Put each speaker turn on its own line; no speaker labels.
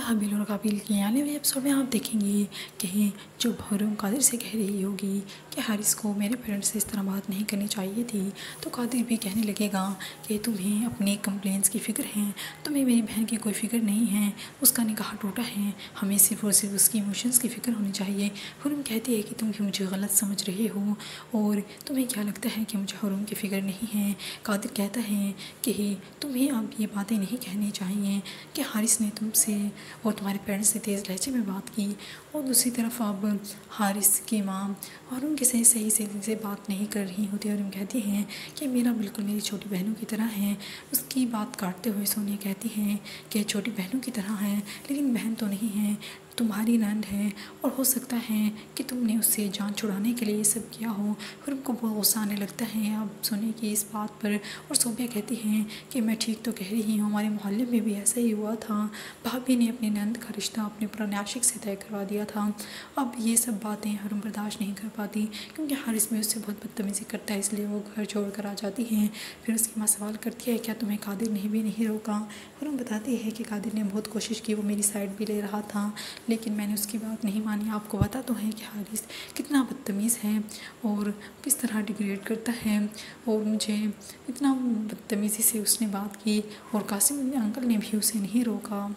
हाबिल और काबिल की आने वाले एपिसोड में आप देखेंगे कि जो बहरम कादिर से कह रही होगी कि हारिस को मेरे पेरेंट्स से इस तरह बात नहीं करनी चाहिए थी, तो कादिर भी कहने लगेगा कि तुम्हें अपनी कंप्लेंट्स की फ़िक्र है, तुम्हें मेरी बहन की कोई फ़िक्र नहीं है, उसका निकाह टूटा है, हमें सिर्फ और सिर्फ उसकी इमोशंस की फ़िक्र होनी चाहिए। हुरम कहती है कि तुम भी मुझे गलत समझ रहे हो और तुम्हें क्या लगता है कि मुझे हुरम की फ़िक्र नहीं है। कादिर कहता है कि तुम्हें अब ये बातें नहीं कहनी चाहिए कि हारिस ने तुमसे और तुम्हारे पेरेंट्स से तेज़ लहजे में बात की, और दूसरी तरफ अब हारिस की माँ और उनके सही सही से बात नहीं कर रही होती और उन कहती हैं कि मेरा बिल्कुल मेरी छोटी बहनों की तरह है। उसकी बात काटते हुए सोनिया कहती हैं कि छोटी बहनों की तरह है, लेकिन बहन तो नहीं है, तुम्हारी नंद है और हो सकता है कि तुमने उससे जान छुड़ाने के लिए ये सब किया हो। फिर उनको बहुत गुस्सा आने लगता है अब सोनिया की इस बात पर, और सोबिया कहती हैं कि मैं ठीक तो कह रही हूँ, हमारे मोहल्ले में भी ऐसा ही हुआ था, भाभी ने अपनी नंद का रिश्ता अपने पुराने आशिक से तय करवा दिया था। अब ये सब बातें हुरम बर्दाश्त नहीं कर पाती क्योंकि हारिस भी उससे बहुत बदतमीज़ी करता है, इसलिए वो घर छोड़ कर आ जाती हैं। फिर उसकी माँ सवाल करती है क्या तुम्हें कादिर ने भी नहीं रोका। हुरम बताती है कि कादिर ने बहुत कोशिश की, वो मेरी साइड भी ले रहा था, लेकिन मैंने उसकी बात नहीं मानी। आपको पता तो है कि हारिस कितना बदतमीज़ है और किस तरह डिग्रेड करता है, और मुझे इतना बदतमीज़ी से उसने बात की और कासिम अंकल ने भी उसे नहीं रोका।